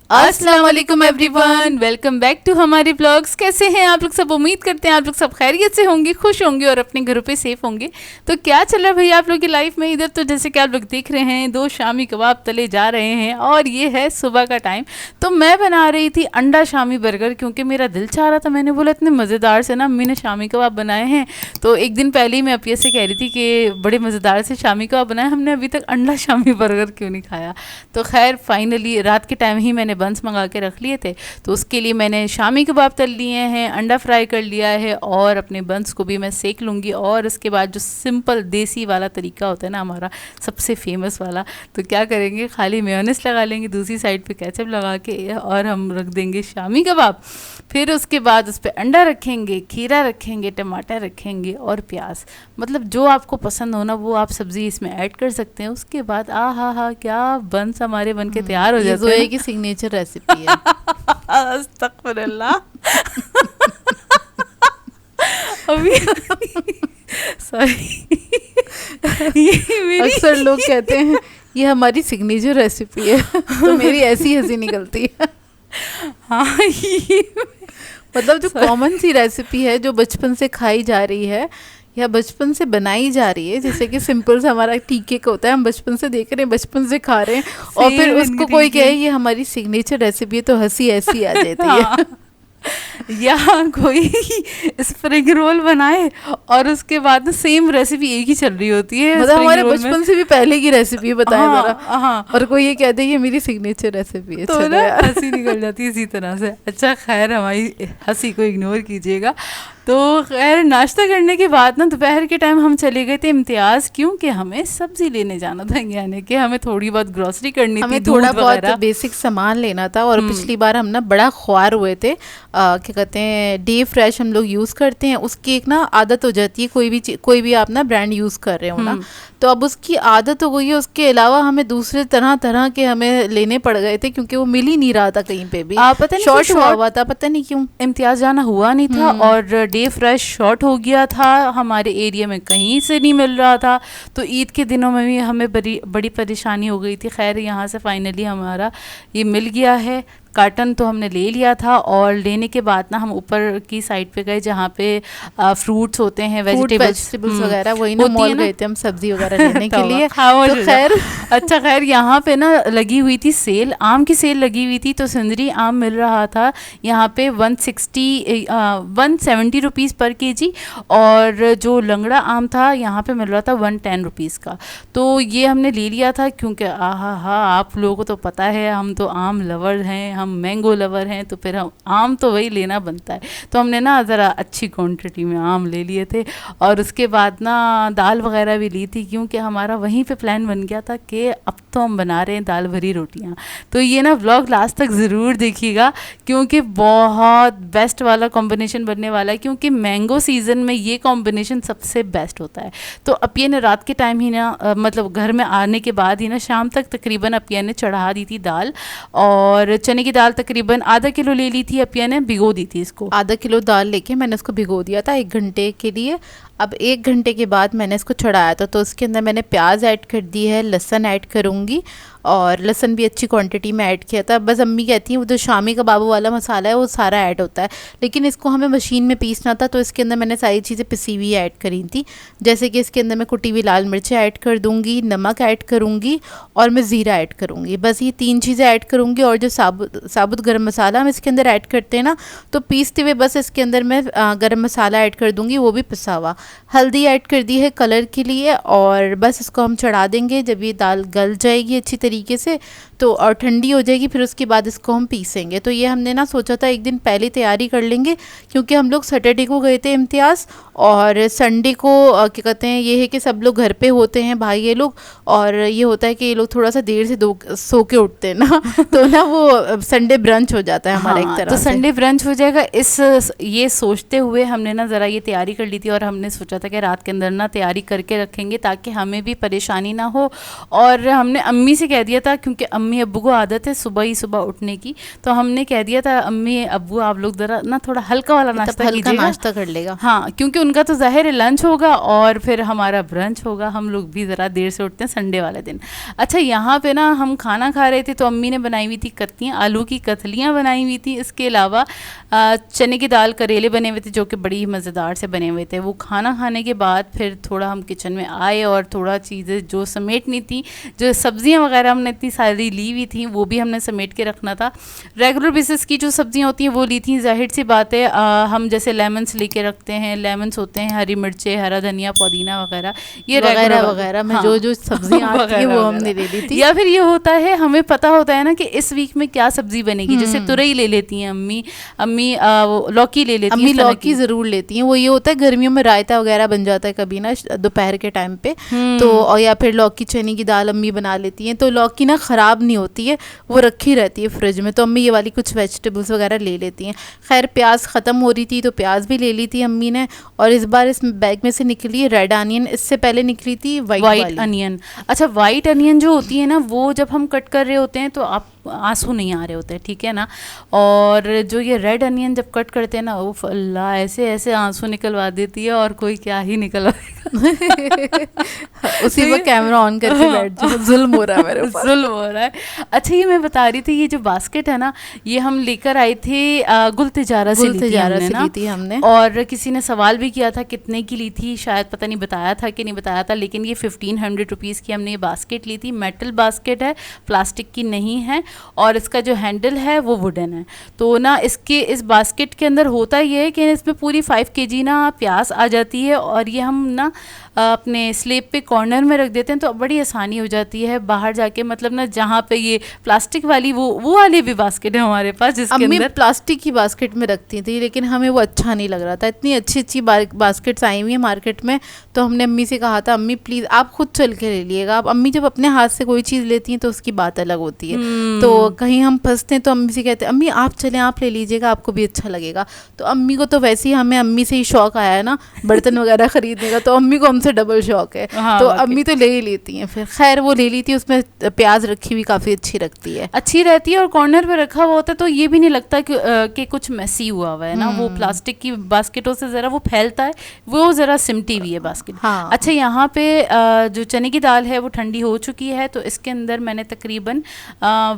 अस्सलाम वालेकुम everyone, welcome back to हमारे ब्लॉग्स। कैसे हैं आप लोग सब? उम्मीद करते हैं आप लोग सब खैरियत से होंगे, खुश होंगे और अपने घरों पे सेफ होंगे। तो क्या चल रहा है भैया आप लोग की लाइफ में? इधर तो जैसे कि आप लोग देख रहे हैं 2 शामी कबाब तले जा रहे हैं और ये है सुबह का टाइम। तो मैं बना रही थी अंडा शामी बर्गर, क्योंकि मेरा दिल चाह रहा था। मैंने बोला इतने मज़ेदार से ना अम्मी ने शामी कबाब बनाए हैं। तो एक दिन पहले ही मैं अपिया से कह रही थी कि बड़े मज़ेदार से शामी कबाब बनाए, हमने अभी तक अंडा शामी बर्गर क्यों नहीं खाया। तो खैर फाइनली रात के टाइम ही मैंने बंस मंगा के रख लिए थे, तो उसके लिए मैंने शामी कबाब तल लिए हैं, अंडा फ्राई कर लिया है और अपने बंस को भी मैं सेक लूँगी। और उसके बाद जो सिंपल देसी वाला तरीका होता है ना हमारा, सबसे फेमस वाला, तो क्या करेंगे, खाली मेयोनेज़ लगा लेंगे, दूसरी साइड पे केचप लगा के और हम रख देंगे शामी कबाब। फिर उसके बाद उस पर अंडा रखेंगे, खीरा रखेंगे, टमाटर रखेंगे और प्याज। मतलब जो आपको पसंद हो ना वो आप सब्ज़ी इसमें ऐड कर सकते हैं। उसके बाद हा क्या बंस हमारे बन के तैयार हो जाते हैं। ये की सिग्नेचर रेसिपी है। अस्तगफिरुल्लाह। अभी सॉरी, ये मेरी अक्सर लोग कहते हैं ये हमारी सिग्नेचर रेसिपी है, तो मेरी ऐसी हंसी निकलती है। हाँ, ये मतलब जो कॉमन सी रेसिपी है जो बचपन से खाई जा रही है या बचपन से बनाई जा रही है, जैसे कि सिंपल सा हमारा टीके का होता है, हम बचपन से देख रहे हैं, बचपन से खा रहे हैं, और फिर उसको कोई कहे ये हमारी सिग्नेचर रेसिपी है, तो हंसी ऐसी आ जाती है। या कोई स्प्रिंग रोल बनाए और उसके बाद सेम रेसिपी एक ही चल रही होती है, मतलब हमारे बचपन से भी पहले की रेसिपी बताए जरा। हाँ, और कोई ये कहते हैं ये मेरी सिग्नेचर रेसिपी है, तो ना हंसी निकल जाती है इसी तरह से। अच्छा खैर हमारी हंसी को इग्नोर कीजिएगा। तो खैर नाश्ता करने के बाद ना दोपहर के टाइम हम चले गए थे इम्तियाज़, क्योंकि हमें सब्जी लेने जाना था, यानी कि हमें थोड़ी बहुत ग्रोसरी करनी थी, हमें थोड़ा बहुत बेसिक सामान लेना था। और पिछली बार हम ना बड़ा ख्वार हुए थे, क्या कहते हैं, डे फ्रेश हम लोग यूज़ करते हैं, उसकी एक ना आदत हो जाती है, कोई भी आप ना ब्रांड यूज़ कर रहे हो ना, तो अब उसकी आदत हो गई है। उसके अलावा हमें दूसरे तरह के हमें लेने पड़ गए थे, क्योंकि वो मिल ही नहीं रहा था कहीं पे भी। पता नहीं शॉर्ट हुआ था, पता नहीं क्यों इम्तियाज़ जाना हुआ नहीं था और डे फ्रेश शॉर्ट हो गया था, हमारे एरिया में कहीं से नहीं मिल रहा था। तो ईद के दिनों में भी हमें बड़ी परेशानी हो गई थी। खैर यहाँ से फाइनली हमारा ये मिल गया है कार्टन, तो हमने ले लिया था। और लेने के बाद ना हम ऊपर की साइड पे गए जहाँ पे फ्रूट्स होते हैं, वेजिटेबल्स वगैरह, वही ना मॉल गए थे हम सब्जी वगैरह लेने के लिए। तो खैर अच्छा खैर यहाँ पे ना लगी हुई थी सेल, आम की सेल लगी हुई थी। तो सिंदरी आम मिल रहा था यहाँ पे 170 रुपीज़ पर केजी, और जो लंगड़ा आम था यहाँ पे मिल रहा था 110 रुपीज़ का। तो ये हमने ले लिया था, क्योंकि आप लोगों को तो पता है हम तो आम लवर हैं, हम मैंगो लवर हैं, तो फिर हम आम तो वही लेना बनता है। तो हमने ना ज़रा अच्छी क्वांटिटी में आम ले लिए थे। और उसके बाद ना दाल वगैरह भी ली थी, क्योंकि हमारा वहीं पे प्लान बन गया था कि अब तो हम बना रहे हैं दाल भरी रोटियां। तो ये ना व्लॉग लास्ट तक ज़रूर देखिएगा, क्योंकि बहुत बेस्ट वाला कॉम्बिनेशन बनने वाला है, क्योंकि मैंगो सीज़न में ये कॉम्बिनेशन सबसे बेस्ट होता है। तो अपिया ने रात के टाइम ही ना मतलब घर में आने के बाद ही ना शाम तक तकरीबन अपिया ने चढ़ा दी थी दाल, और चने की दाल तकरीबन आधा किलो ले ली थी अपिया ने, भिगो दी थी इसको। आधा किलो दाल लेके मैंने उसको भिगो दिया था 1 घंटे के लिए। अब 1 घंटे के बाद मैंने इसको चढ़ाया था, तो उसके अंदर मैंने प्याज ऐड कर दी है, लहसुन ऐड करूँगी, और लहसुन भी अच्छी क्वांटिटी में ऐड किया था। बस अम्मी कहती हैं वो जो शामी कबाबों वाला मसाला है वो सारा ऐड होता है, लेकिन इसको हमें मशीन में पीसना था, तो इसके अंदर मैंने सारी चीज़ें पिसी हुई ऐड करी थी। जैसे कि इसके अंदर मैं कुटी हुई लाल मिर्चें ऐड कर दूँगी, नमक ऐड करूँगी और मैं ज़ीरा ऐड करूँगी। बस ये 3 चीज़ें ऐड करूँगी। और जो साबुत गर्म मसाला हम इसके अंदर ऐड करते हैं ना, तो पीसते हुए बस इसके अंदर मैं गर्म मसाला ऐड कर दूँगी, वो भी पिसा हुआ। हल्दी ऐड कर दी है कलर के लिए, और बस इसको हम चढ़ा देंगे। जब ये दाल गल जाएगी अच्छी तरीके से तो और ठंडी हो जाएगी, फिर उसके बाद इसको हम पीसेंगे। तो ये हमने ना सोचा था एक दिन पहले तैयारी कर लेंगे, क्योंकि हम लोग सैटरडे को गए थे इम्तियाज़, और संडे को क्या कहते हैं, ये है कि सब लोग घर पे होते हैं भाई ये लोग, और ये होता है कि ये लोग थोड़ा सा देर से सो के उठते हैं ना, तो ना वो संडे ब्रंच हो जाता है हमारा एक तरह तो संडे ब्रंच हो जाएगा। ये सोचते हुए हमने ना ज़रा ये तैयारी कर ली थी, और हमने सोचा था कि रात के अंदर ना तैयारी करके रखेंगे ताकि हमें भी परेशानी ना हो। और हमने अम्मी से कह दिया था, क्योंकि अम्मी अब्बू को आदत है सुबह ही सुबह उठने की, तो हमने कह दिया था अम्मी अब्बू आप लोग ज़रा ना थोड़ा हल्का वाला नाश्ता हल्का कीजिएगा। नाश्ता कर लेगा। हाँ, क्योंकि उनका तो ज़ाहिर है लंच होगा और फिर हमारा ब्रंच होगा। हम लोग भी ज़रा देर से उठते हैं संडे वाले दिन। अच्छा, यहाँ पे ना हम खाना खा रहे थे तो अम्मी ने बनाई हुई थी कत्तियाँ, आलू की कतलियाँ बनाई हुई थी। इसके अलावा चने की दाल, करेले बने हुए थे जो कि बड़ी ही मज़ेदार से बने हुए थे। वो खाना खाने के बाद फिर थोड़ा हम किचन में आए और थोड़ा चीज़ें जो समेटनी थी, जो सब्जियां वगैरह हमने इतनी सारी ली हुई थी वो भी हमने समेट के रखना था। रेगुलर बेसिस की जो सब्जियां होती हैं वो ली थी। जाहिर सी बात है हम जैसे लेमन्स लेके रखते हैं, लेमन्स होते हैं, हरी मिर्चें, हरा धनिया, पुदीना वगैरह, ये वगैरह वगैरह में जो सब्जियां आती हैं वो हमने ले ली थी। या फिर ये होता है हमें पता होता है ना कि इस वीक में क्या सब्जी बनेगी। जैसे तुरई ले लेती हैं अम्मी लौकी ले लेती हैं, अम्मी लौकी ज़रूर लेती हैं। वो ये होता है गर्मियों में रायता वगैरह बन जाता है कभी ना दोपहर के टाइम पे, तो और या फिर लौकी चने की दाल अम्मी बना लेती हैं। तो लौकी ना ख़राब नहीं होती है, वो रखी रहती है फ्रिज में, तो अम्मी ये वाली कुछ वेजिटेबल्स वगैरह ले लेती हैं। खैर प्याज ख़त्म हो रही थी तो प्याज भी ले ली थी अम्मी ने। और इस बार इस बैग में से निकली है रेड अनियन, इससे पहले निकली थी वाइट अनियन। अच्छा, वाइट अनियन जो होती है ना वो जब हम कट कर रहे होते हैं तो आप आंसू नहीं आ रहे होते हैं, ठीक है ना। और जो ये रेड अनियन जब कट करते हैं ना, वो अल्लाह ऐसे ऐसे आंसू निकलवा देती है और कोई क्या ही निकलवाएगा। उसी में कैमरा ऑन करके बैठ जाओ, जुल्म हो रहा है मेरे ऊपर, जुल्म हो रहा है। अच्छा, ये मैं बता रही थी, ये जो बास्केट है ना ये हम लेकर आए थे गुल तिजारा से ली थी हमने। और किसी ने सवाल भी किया था कितने की ली थी, शायद पता नहीं बताया था कि नहीं बताया था, लेकिन ये 1500 रुपीज़ की हमने ये बास्केट ली थी। मेटल बास्केट है, प्लास्टिक की नहीं है, और इसका जो हैंडल है वो वुडन है। तो ना इस बास्केट के अंदर होता ये है कि इसमें पूरी 5 kg ना प्याज आ जाती है, और ये हम ना अपने स्लेब पे कॉर्नर में रख देते हैं तो बड़ी आसानी हो जाती है बाहर जाके। मतलब ना जहाँ पे ये प्लास्टिक वाली वो वाली भी बास्केट है हमारे पास जिसके अंदर प्लास्टिक की बास्केट में रखती थी, लेकिन हमें वो अच्छा नहीं लग रहा था। इतनी अच्छी अच्छी बास्केट्स आई हुई है मार्केट में, तो हमने अम्मी से कहा था अम्मी प्लीज़ आप खुद चल के ले लिएगा। आप अम्मी जब अपने हाथ से कोई चीज़ लेती हैं तो उसकी बात अलग होती है। तो कहीं हम फंसते हैं तो अम्मी से कहते हैं अम्मी आप चलें, आप ले लीजिएगा, आपको भी अच्छा लगेगा। तो अम्मी को तो वैसे ही हमें अम्मी से ही शौक आया है ना बर्तन वगैरह खरीदने का, तो अम्मी को हमसे डबल शौक है। हाँ, तो अम्मी तो ले ही लेती हैं। फिर खैर वो ले ली थी, उसमें प्याज रखी हुई काफ़ी अच्छी रखती है, अच्छी रहती है, और कॉर्नर पे रखा हुआ होता है तो ये भी नहीं लगता कि कुछ मैसी हुआ हुआ है ना। वो प्लास्टिक की बास्केटों से ज़रा वो फैलता है, वो ज़रा सिमटी हुई है बास्केट। हाँ। अच्छा, यहाँ पे जो चने की दाल है वो ठंडी हो चुकी है, तो इसके अंदर मैंने तकरीबन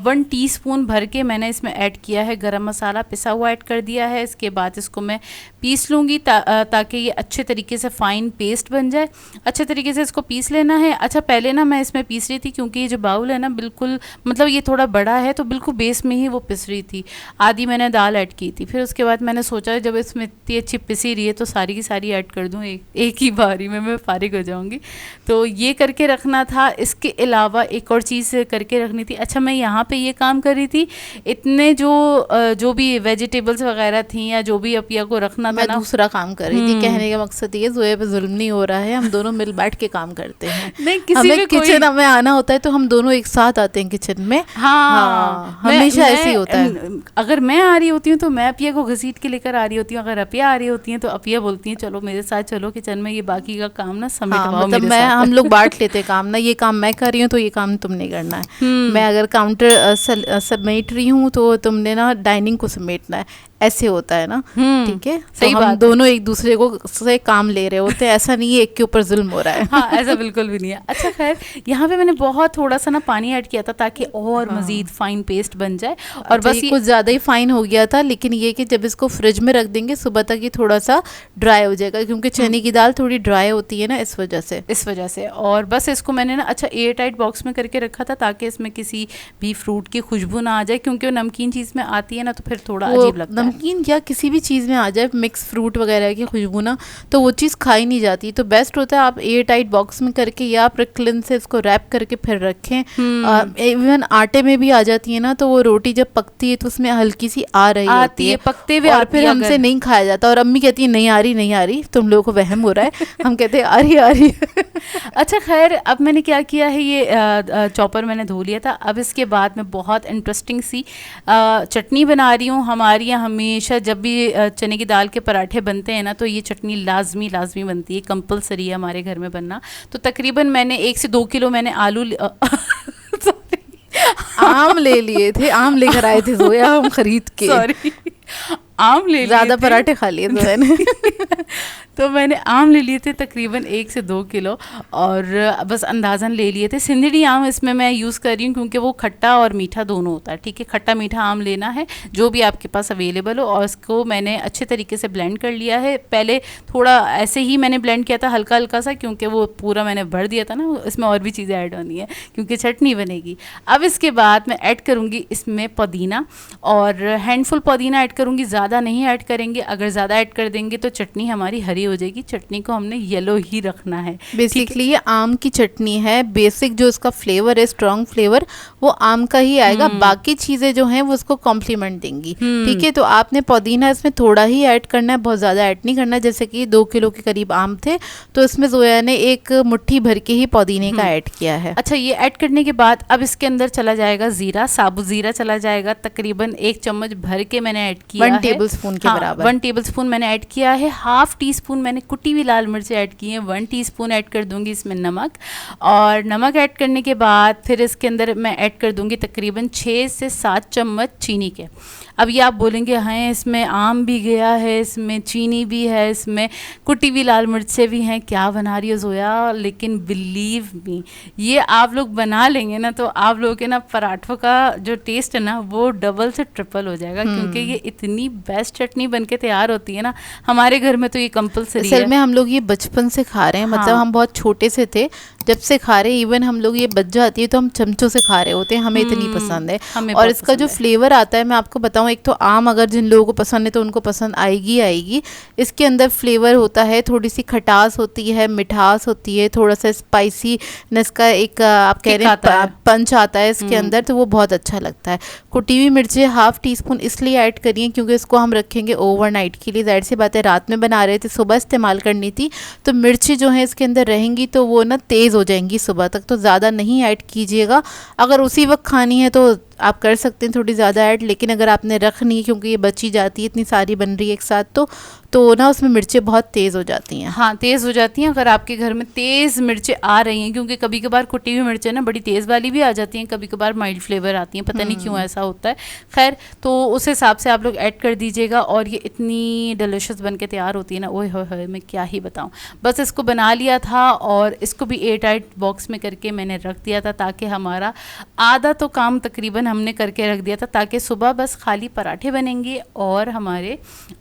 1 टीस्पून भर के मैंने इसमें ऐड किया है गरम मसाला, पिसा हुआ ऐड कर दिया है। इसके बाद इसको मैं पीस लूँगी ताकि ये अच्छे तरीके से फ़ाइन पेस्ट बन जाए। अच्छे तरीके से इसको पीस लेना है। अच्छा, पहले ना मैं इसमें पीस रही थी क्योंकि ये जो बाउल है ना बिल्कुल मतलब ये थोड़ा बड़ा है, तो बिल्कुल बेस में ही वो पिस रही थी। आधी मैंने दाल ऐड की थी, फिर उसके बाद मैंने सोचा जब इसमें इतनी अच्छी पिसी रही है तो सारी की सारी ऐड कर दूँ एक ही बारी में, मैं फारिग हो जाऊँगी। तो ये करके रखना था। इसके अलावा एक और चीज़ करके रखनी थी। अच्छा, मैं यहाँ पे ये काम कर रही थी, इतने जो भी वेजिटेबल्स वगैरह थी या जो भी अपिया को रखना था ना, दूसरा काम कर रही थी। कहने का मकसद ये ज़ोया पे जुल्म नहीं हो रहा है, हम दोनों मिल बैठ के काम करते हैं। नहीं, किसी हमें किचन में आना होता है तो हम दोनों एक साथ आते हैं किचन में। हाँ, हमेशा ऐसे ही होता है। अगर मैं आ रही होती हूँ तो मैं अपिया को घसीट के लेकर आ रही होती हूँ, अगर अपिया आ रही होती हैं तो अपिया बोलती हैं चलो मेरे साथ चलो किचन में, ये बाकी का काम ना समेटवाओ मेरे साथ। हम लोग बांट लेते काम ना, ये काम मैं कर रही हूँ तो ये काम तुमने करना है। मैं अगर काउंटर समेट रही हूँ तो तुमने ना डाइनिंग को समेटना है, ऐसे होता है ना। ठीक है, सही तो बात। हम दोनों एक दूसरे को से काम ले रहे होते हैं, ऐसा नहीं है एक के ऊपर जुल्म हो रहा है। हाँ, ऐसा बिल्कुल भी नहीं है। अच्छा, खैर यहाँ पे मैंने बहुत थोड़ा सा ना पानी ऐड किया था ताकि और मजीद फाइन पेस्ट बन जाए, और बस ये कुछ ज़्यादा ही फाइन हो गया था। लेकिन ये कि जब इसको फ्रिज में रख देंगे सुबह तक ये थोड़ा सा ड्राई हो जाएगा, क्योंकि चने की दाल थोड़ी ड्राई होती है ना, इस वजह से। और बस इसको मैंने ना अच्छा एयर टाइट बॉक्स में करके रखा था ताकि इसमें किसी भी फ्रूट की खुशबू ना आ जाए, क्योंकि वो नमकीन चीज़ में आती है ना तो फिर थोड़ा अजीब लगता है। नमकीन या किसी भी चीज़ में आ जाए मिक्स फ्रूट वगैरह की खुशबू ना, तो वो चीज़ खाई नहीं जाती। तो बेस्ट होता है आप एयर टाइट बॉक्स में करके या आप रिक्लिन से इसको रैप करके फिर रखें। इवन आटे में भी आ जाती है ना, तो वो रोटी जब पकती है तो उसमें हल्की सी आ रही होती है पकते हुए, और फिर हमसे नहीं खाया जाता, और अम्मी कहती है नहीं आ रही, तुम लोगों को वहम हो रहा है। हम कहते हैं आ रही। अच्छा, खैर अब मैंने क्या किया है, ये चॉपर मैंने धो लिया था। अब इसके बाद मैं बहुत इंटरेस्टिंग सी चटनी बना रही हूँ। हमारी यहाँ हमेशा जब भी चने की दाल के पराठे बनते हैं ना, तो ये चटनी लाजमी लाजमी बनती है, कंपलसरी है हमारे घर में बनना। तो तकरीबन मैंने 1 से 2 किलो मैंने आलू सॉरी आम ले लिए थे, आम लेकर आए थे जोया हम खरीद के। सॉरी आम ले लिए ज्यादा थे। पराठे खा लिए थे मैंने। तो मैंने आम ले लिए थे तकरीबन 1 से 2 किलो, और बस अंदाज़न ले लिए थे। सिंदड़ी आम इसमें मैं यूज़ कर रही हूँ क्योंकि वो खट्टा और मीठा दोनों होता है, ठीक है। खट्टा मीठा आम लेना है जो भी आपके पास अवेलेबल हो, और इसको मैंने अच्छे तरीके से ब्लेंड कर लिया है। पहले थोड़ा ऐसे ही मैंने ब्लेंड किया था हल्का हल्का सा, क्योंकि वो पूरा मैंने भर दिया था ना, इसमें और भी चीज़ें ऐड होनी है क्योंकि चटनी बनेगी। अब इसके बाद मैं ऐड करूँगी इसमें पुदीना, और हैंडफुल पुदीना ऐड करूँगी, ज़्यादा नहीं ऐड करेंगे। अगर ज़्यादा ऐड कर देंगे तो चटनी हमारी हरी हो जाएगी। चटनी को हमने येलो ही रखना है। बेसिकली ये आम की चटनी है, बेसिक जो इसका फ्लेवर है, स्ट्रॉन्ग फ्लेवर वो आम का ही आएगा, बाकी चीज़ें जो हैं वो उसको कॉम्प्लीमेंट देंगी, ठीक है। तो आपने पुदीना इसमें थोड़ा ही ऐड करना है, बहुत ज़्यादा ऐड नहीं करना। जैसे कि 2 किलो के करीब आम थे तो इसमें जोया ने 1 मुट्ठी भर के ही पुदीने का ऐड किया है। अच्छा, ये ऐड करने के बाद अब इसके अंदर चला जाएगा ज़ीरा, साबुत ज़ीरा चला जाएगा, तकरीबन 1 चम्मच भर के मैंने ऐड किया 1 है। टेबल स्पून के बराबर। 1 टेबल स्पून मैंने ऐड किया है। हाफ टी स्पून मैंने कुटी हुई लाल मिर्च ऐड की है। 1 टीस्पून ऐड कर दूंगी इसमें नमक, और नमक ऐड करने के बाद फिर इसके अंदर मैं ऐड कर दूंगी तकरीबन 6 से 7 चम्मच चीनी के। अब ये आप बोलेंगे हाँ इसमें आम भी गया है, इसमें चीनी भी है, इसमें कुटी हुई लाल मिर्चें भी हैं, क्या बना रही हो जोया। लेकिन बिलीव मी, ये आप लोग बना लेंगे ना तो आप लोगों के ना पराठों का जो टेस्ट है ना वो डबल से ट्रिपल हो जाएगा, क्योंकि ये इतनी बेस्ट चटनी बन के तैयार होती है ना हमारे घर में, तो ये कंपलसरी है। असल में हम लोग ये बचपन से खा रहे हैं, मतलब हम बहुत छोटे से थे जब से खा रहे हैं। इवन हम लोग ये बच जाती है तो हम चमचों से खा रहे होते हैं, हमें इतनी पसंद है। और इसका जो फ्लेवर आता है मैं आपको बताऊं, एक तो आम अगर जिन लोगों को पसंद है तो उनको पसंद आएगी आएगी। इसके अंदर फ्लेवर होता है, थोड़ी सी खटास होती है, मिठास होती है, थोड़ा सा स्पाइसीनेस का एक आप कह रहे हैं पंच आता है इसके अंदर, तो वो बहुत अच्छा लगता है। कुटी हुई मिर्चें हाफ टी स्पून इसलिए ऐड करिए क्योंकि इसको हम रखेंगे ओवरनाइट के लिए। जाहिर सी बात है रात में बना रहे थे, सुबह इस्तेमाल करनी थी, तो मिर्ची जो है इसके अंदर रहेंगी तो वो ना तेज़ हो जाएंगी सुबह तक, तो ज़्यादा नहीं ऐड कीजिएगा। अगर उसी वक्त खानी है तो आप कर सकते हैं थोड़ी ज़्यादा ऐड, लेकिन अगर आपने रखनी है क्योंकि ये बची जाती है, इतनी सारी बन रही है एक साथ, तो ना उसमें मिर्चें बहुत तेज़ हो जाती हैं। हाँ, तेज़ हो जाती हैं। अगर आपके घर में तेज़ मिर्चें आ रही हैं, क्योंकि कभी कभार कुटी हुई मिर्चें ना बड़ी तेज़ वाली भी आ जाती हैं, कभी कभार माइल्ड फ्लेवर आती हैं, पता नहीं क्यों ऐसा होता है। खैर, तो उस हिसाब से आप लोग ऐड कर दीजिएगा। और ये इतनी डिलिशियस बन के तैयार होती है ना, ओए होए मैं क्या ही बताऊँ। बस इसको बना लिया था और इसको भी एयर टाइट बॉक्स में करके मैंने रख दिया था, ताकि हमारा आधा तो काम तकरीबन हमने करके रख दिया था, ताकि सुबह बस खाली पराठे बनेंगे और हमारे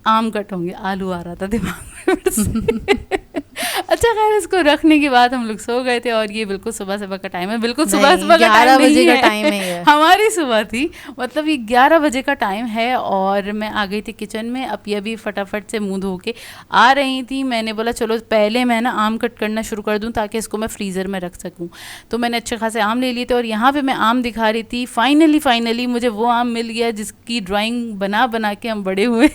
आम कट होंगे। आलू आ रहा था दिमाग में अच्छा, खैर इसको रखने के बाद हम लोग सो गए थे, और ये बिल्कुल सुबह सुबह का टाइम है, बिल्कुल सुबह सुबह का 11 टाइम बजे नहीं का है, टाइम है हमारी सुबह थी, मतलब ये 11 बजे का टाइम है। और मैं आ गई थी किचन में, अब ये भी फटाफट से मुंह धो के आ रही थी। मैंने बोला चलो पहले मैं ना आम कट करना शुरू कर दूं ताकि इसको मैं फ्रीज़र में रख सकूं। तो मैंने अच्छे खासे आम ले लिए थे, और यहाँ पे मैं आम दिखा रही थी। फाइनली मुझे वो आम मिल गया जिसकी ड्राइंग बना बना के हम बड़े हुए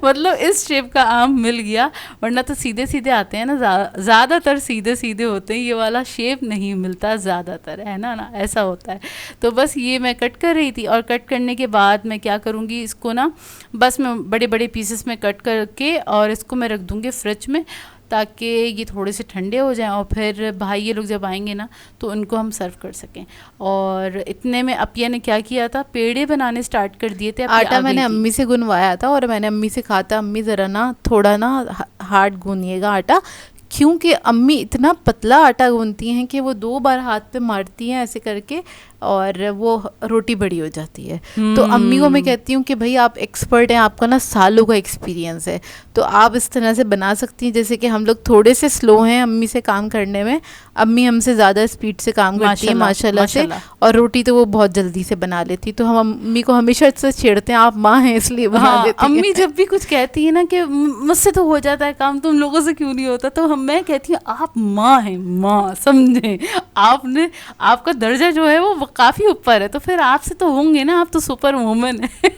मतलब इस शेप का आम मिल गया, वरना तो सीधे सीधे आते हैं ना, ज़्यादातर सीधे सीधे होते हैं, ये वाला शेप नहीं मिलता ज़्यादातर, है ना ऐसा होता है। तो बस ये मैं कट कर रही थी, और कट करने के बाद मैं क्या करूँगी, इसको ना बस मैं बड़े बड़े पीसेस में कट करके और इसको मैं रख दूँगी फ्रिज में, ताकि ये थोड़े से ठंडे हो जाएं, और फिर भाई ये लोग जब आएंगे ना तो उनको हम सर्व कर सकें। और इतने में अपिया ने क्या किया था, पेड़े बनाने स्टार्ट कर दिए थे। आटा मैंने अम्मी से गुनवाया था, और मैंने अम्मी से कहा था अम्मी ज़रा ना थोड़ा ना हार्ड गूंनिएगा आटा, क्योंकि अम्मी इतना पतला आटा गूंथती हैं कि वो 2 बार हाथ पे मारती हैं ऐसे करके, और वो रोटी बड़ी हो जाती है। तो अम्मी को मैं कहती हूँ कि भाई आप एक्सपर्ट हैं, आपका ना सालों का एक्सपीरियंस है, तो आप इस तरह से बना सकती हैं। जैसे कि हम लोग थोड़े से स्लो हैं अम्मी से काम करने में, अम्मी हमसे ज़्यादा स्पीड से काम करती है माशाल्लाह से, और रोटी तो वो बहुत जल्दी से बना लेती। तो हम अम्मी को हमेशा इससे छेड़ते हैं, आप माँ हैं इसलिए बना लेती हैं। अम्मी जब भी कुछ कहती है ना कि मुझसे तो हो जाता है काम, तुम लोगों से क्यों नहीं होता, तो मैं कहती हूँ आप माँ हैं, माँ समझे, आपने आपका दर्जा जो है वो काफ़ी ऊपर है, तो फिर आपसे तो होंगे ना, आप तो सुपर वुमन है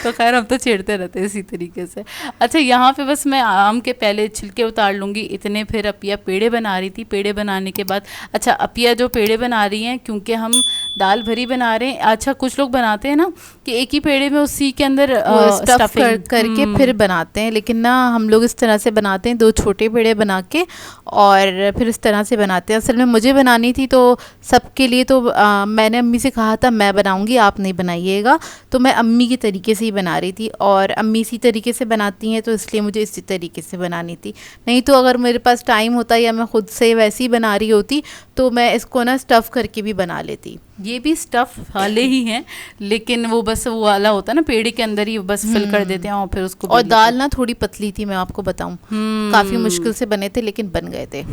तो खैर हम तो छेड़ते रहते हैं इसी तरीके से। अच्छा, यहाँ पे बस मैं आम के पहले छिलके उतार लूँगी इतने, फिर अपिया पेड़े बना रही थी। पेड़े बनाने के बाद, अच्छा अपिया जो पेड़े बना रही हैं, क्योंकि हम दाल भरी बना रहे हैं। अच्छा कुछ लोग बनाते हैं ना कि एक ही पेड़े में उसी के अंदर स्टफ करके फिर बनाते हैं, लेकिन ना हम लोग इस तरह से बनाते हैं, 2 छोटे पेड़े बना के और फिर इस तरह से बनाते हैं। असल में मुझे बनानी थी तो सबके लिए, तो मैंने अम्मी से कहा था मैं बनाऊंगी, आप नहीं बनाइएगा, तो मैं अम्मी के तरीके से ही बना रही थी। और अम्मी इसी तरीके से बनाती हैं तो इसलिए मुझे इसी तरीके से बनानी थी। नहीं तो अगर मेरे पास टाइम होता या मैं खुद से वैसे ही बना रही होती तो मैं इसको ना स्टफ़ करके भी बना लेती। ये भी स्टफ वाले ही हैं, लेकिन वो बस वो वाला होता है ना पेड़े के अंदर ही बस फिल कर देते हैं और फिर उसको। और दाल ना थोड़ी पतली थी, मैं आपको बताऊं, काफ़ी मुश्किल से बने थे लेकिन बन गए थे।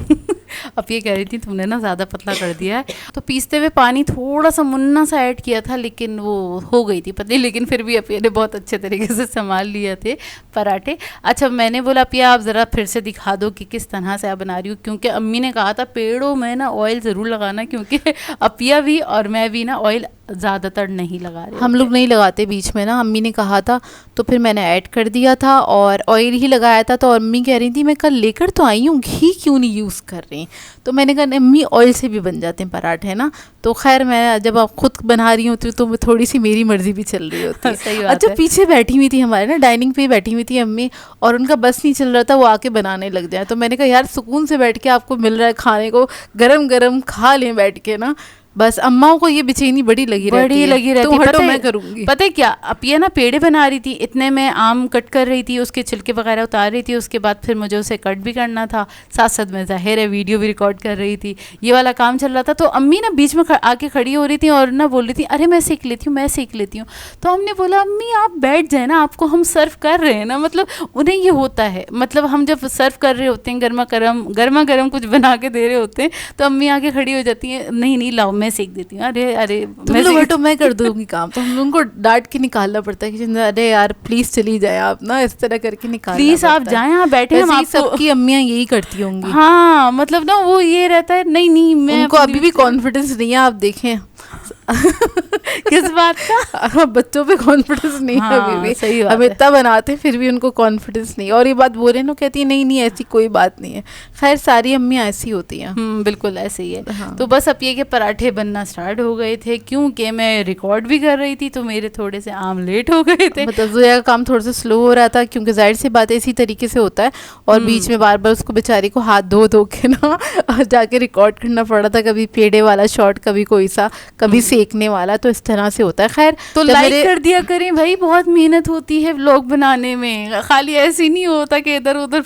अब ये कह रही थी तुमने ना ज़्यादा पतला कर दिया है, तो पीसते हुए पानी थोड़ा सा मुन्ना सा ऐड किया था, लेकिन वो हो गई थी पतली, लेकिन फिर भी अपिया ने बहुत अच्छे तरीके से संभाल लिया थे पराठे। अच्छा मैंने बोला अपिया आप ज़रा फिर से दिखा दो कि किस तरह से आप बना रही हूँ, क्योंकि अम्मी ने कहा था पेड़ों में ना ऑयल ज़रूर लगाना, क्योंकि अपिया भी और मैं भी ना ऑयल ज़्यादातर नहीं लगा रहे, हम लोग नहीं लगाते बीच में ना, अम्मी ने कहा था तो फिर मैंने ऐड कर दिया था और ऑयल ही लगाया था। तो अम्मी कह रही थी मैं कल लेकर तो आई हूँ, घी क्यों नहीं यूज़ कर रही, तो मैंने कहा अम्मी ऑयल से भी बन जाते हैं पराठे ना। तो खैर मैं जब आप खुद बना रही होती हूँ तो थोड़ी सी मेरी मर्जी भी चल रही होती है। सही बात अच्छा है। पीछे बैठी हुई थी हमारे ना, डाइनिंग पे बैठी हुई थी अम्मी, और उनका बस नहीं चल रहा था, वो आके बनाने लग जाए। तो मैंने कहा यार सुकून से बैठ के आपको मिल रहा है खाने को, गरम गरम खा लें बैठ के ना। बस अम्माओं को ये बेचैनी बड़ी लगी रहती है। तो हटो मैं करूँगी। पता है क्या, अपिया ना पेड़े बना रही थी, इतने में आम कट कर रही थी, उसके छिलके वगैरह उतार रही थी, उसके बाद फिर मुझे उसे कट भी करना था, साथ साथ में ज़ाहिर है वीडियो भी रिकॉर्ड कर रही थी, ये वाला काम चल रहा था। तो अम्मी ना बीच में आके खड़ी हो रही थी और ना बोल रही थी अरे मैं सीख लेती हूँ, मैं सीख लेती हूँ। तो हमने बोला अम्मी आप बैठ जाए ना, आपको हम सर्व कर रहे हैं ना, मतलब उन्हें ये होता है, मतलब हम जब सर्व कर रहे होते हैं गर्मा गर्म कुछ बना के दे रहे होते हैं, तो अम्मी आके खड़ी हो जाती हैं, नहीं नहीं लाओ मैं सीख देती हूँ, अरे तुम लोग हटो मैं कर दूंगी काम। तो हम लोगों को डांट के निकालना पड़ता है कि अरे यार प्लीज चली जाए आप ना, इस तरह करके निकालना प्लीज आप जाएं, आप बैठे, हम आपको सबकी अम्मियाँ यही करती होंगी। हाँ मतलब ना वो ये रहता है, नहीं नहीं मैं उनको अभी भी कॉन्फिडेंस नहीं है, आप देखें। किस बात का? बच्चों पे कॉन्फिडेंस नहीं है अभी भी, सही बात हम इतना बनाते फिर भी उनको कॉन्फिडेंस नहीं। और ये बात बोल रहे ना, कहती है नहीं नहीं ऐसी कोई बात नहीं है। खैर सारी अम्मियाँ ऐसी होती हैं। बिल्कुल ऐसे ही है। हाँ। तो बस अब ये के पराठे बनना स्टार्ट हो गए थे, क्योंकि मैं रिकॉर्ड भी कर रही थी तो मेरे थोड़े से आम लेट हो गए थे। मतलब जोया का काम थोड़ा सा स्लो हो रहा था, क्योंकि जाहिर सी बात है इसी तरीके से होता है, और बीच में बार बार उसको बेचारी को हाथ धो धो के ना जाके रिकॉर्ड करना पड़ा था, कभी पेड़े वाला शॉट, कभी कोई सा, कभी सेकने वाला, तो इस तरह से होता है। खैर तो लाइक कर दिया करें भाई, बहुत मेहनत होती है व्लॉग बनाने में, खाली ऐसे नहीं होता कि इधर उधर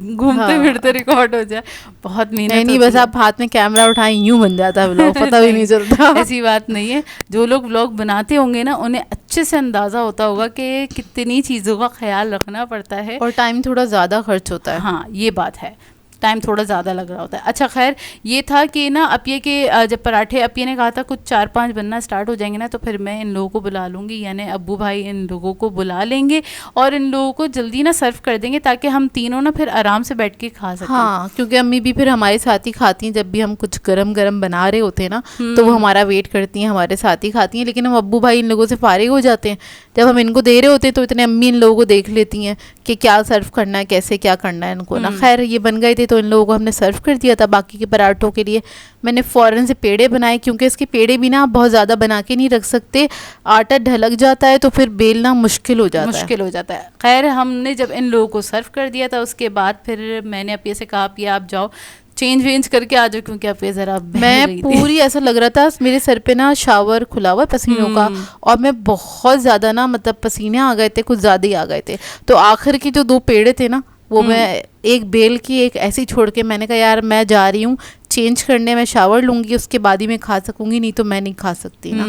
घूमते फिरते रिकॉर्ड हो जाए, बहुत मेहनत नहीं बस आप हाथ में कैमरा उठाएं यूं बन जाता है व्लॉग, पता भी नहीं चलता। ऐसी बात नहीं है, जो लोग व्लॉग बनाते होंगे ना उन्हें अच्छे से अंदाजा होता होगा कि कितनी चीज़ों का ख्याल रखना पड़ता है, और टाइम थोड़ा ज़्यादा खर्च होता है। हाँ ये बात है, टाइम थोड़ा ज़्यादा लग रहा होता है। अच्छा खैर ये था कि ना अपिया के जब पराठे अपिया ने कहा था कुछ 4-5 बनना स्टार्ट हो जाएंगे ना, तो फिर मैं इन लोगों को बुला लूँगी, यानी अब्बू भाई इन लोगों को बुला लेंगे और इन लोगों को जल्दी ना सर्व कर देंगे, ताकि हम तीनों ना फिर आराम से बैठ के खा सकें। हाँ क्योंकि अम्मी भी फिर हमारे साथ ही खाती हैं, जब भी हम कुछ गरम गरम बना रहे होते हैं ना तो वो हमारा वेट करती हैं, हमारे साथ ही खाती हैं। लेकिन हम अब्बू भाई इन लोगों से फारिग हो जाते हैं, जब हम इनको दे रहे होते हैं तो इतने अम्मी इन लोगों को देख लेती हैं कि क्या सर्व करना है, कैसे क्या करना है इनको ना। खैर ये बन गए थे तो इन लोगों को हमने सर्व कर दिया था। बाकी के पराठों के लिए मैंने फ़ौरन से पेड़े बनाए, क्योंकि इसके पेड़े भी ना आप बहुत ज़्यादा बना के नहीं रख सकते, आटा ढलक जाता है तो फिर बेलना मुश्किल हो जाता है। खैर हमने जब इन लोगों को सर्व कर दिया था उसके बाद फिर मैंने अपिया से कहा अपिया आप जाओ चेंज वेंज करके आ जाओ, क्योंकि अपिया ज़रा मैं पूरी ऐसा लग रहा था मेरे सर पे ना शावर खुला हुआ पसीनों का, और मैं बहुत ज़्यादा ना मतलब पसीने आ गए थे, कुछ ज़्यादा ही आ गए थे। तो आखिर की जो 2 पेड़े थे ना वो मैं एक बेल की एक ऐसी छोड़ के मैंने कहा यार मैं जा रही हूँ चेंज करने, मैं शावर लूँगी उसके बाद ही मैं खा सकूँगी, नहीं तो मैं नहीं खा सकती ना।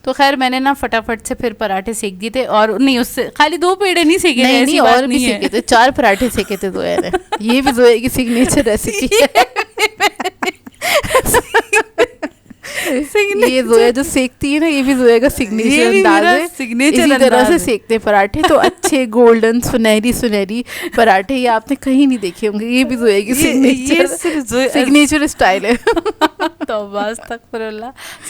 तो खैर मैंने ना फटाफट से फिर पराठे सेक दिए थे, और नहीं उससे खाली 2 पेड़े नहीं सेके, नहीं और भी सेके थे, 4 पराठे सेके थे जोया ने। ये भी जोया की सिग्नेचर रेसिपी है। ये जोया जो सेकती है ना, ये भी जोया का सिग्नेचर अंदाज है। इसी तरह से सेकते पराठे, तो अच्छे गोल्डन सुनहरी पराठे ये आपने कहीं नहीं देखे होंगे, ये भी जोया की सिग्नेचर स्टाइल है। तो बस तक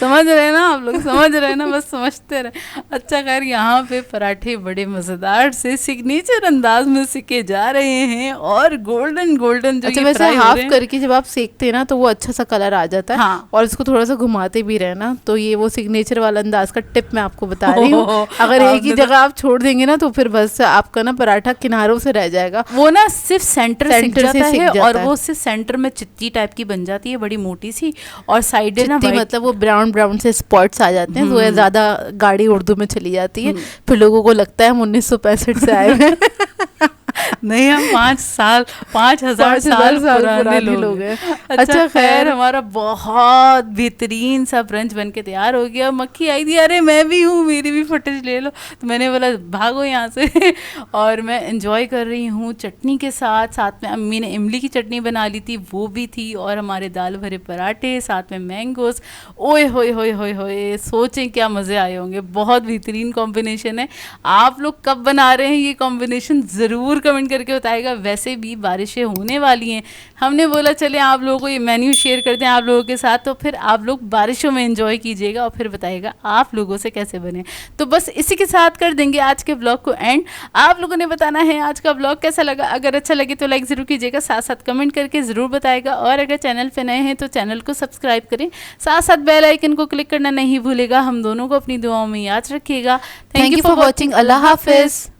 समझ रहे ना आप लोग, समझ रहे ना, बस समझते रहे। अच्छा खैर यहाँ पे पराठे बड़े मज़ेदार से सिग्नेचर अंदाज में सेके जा रहे हैं, और गोल्डन जो अच्छा वैसे हाफ करके जब आप सेकते हैं ना तो वो अच्छा सा कलर आ जाता है। हाँ। और इसको थोड़ा सा घुमाते बनाते भी रहे ना, तो ये वो सिग्नेचर वाला अंदाज का टिप मैं आपको बता रही हूँ। ओहो, अगर एक ही आपने तो- जगह आप छोड़ देंगे ना तो फिर बस आपका ना पराठा किनारों से रह जाएगा। वो ना सिर्फ सेंटर सिक सेंटर से जाता सिक है जाता और है। वो सिर्फ सेंटर में चित्ती टाइप की बन जाती है, बड़ी मोटी सी, और साइडें ना चित्ती white- मतलब वो ब्राउन ब्राउन से स्पॉट्स आ जाते हैं, तो ये ज्यादा गाढ़ी उर्दू में चली जाती है, फिर लोगों को लगता है हम 1965 से आए हुए हैं। नहीं, हम 5,000 साल पुराने लोग हैं। हैं। अच्छा, अच्छा, खैर खैर। हमारा बहुत बेहतरीन सा ब्रंच बन के तैयार हो गया। मक्खी आई थी, अरे मैं भी हूँ, मेरी भी फुटेज ले लो, तो मैंने बोला भागो यहाँ से। और मैं एंजॉय कर रही हूँ चटनी के साथ। साथ में अम्मी ने इमली की चटनी बना ली थी, वो भी थी, और हमारे दाल भरे पराठे, साथ में मैंगोस। ओए होए होए होए होए, सोचें क्या मज़े आए होंगे। बहुत बेहतरीन कॉम्बिनेशन है। आप लोग कब बना रहे हैं ये कॉम्बिनेशन, ज़रूर कमेंट करके बताएगा। वैसे भी बारिशें होने वाली हैं, हमने बोला चले आप लोगों को ये मेन्यू शेयर करते हैं आप लोगों के साथ, तो फिर आप लोग बारिशों में एंजॉय कीजिएगा और फिर बताइएगा आप लोगों से कैसे बने। तो बस इसी के साथ कर देंगे आज के ब्लॉग को एंड। आप लोगों ने बताना है आज का ब्लॉग कैसा लगा। अगर अच्छा लगे तो लाइक ज़रूर कीजिएगा, साथ साथ कमेंट करके ज़रूर बताएगा, और अगर चैनल पे नए हैं तो चैनल को सब्सक्राइब करें, साथ साथ बेल आइकन को क्लिक करना नहीं भूलेगा। हम दोनों को अपनी दुआओं में याद रखिएगा। Thank you for watching. अल्लाह हाफिज़।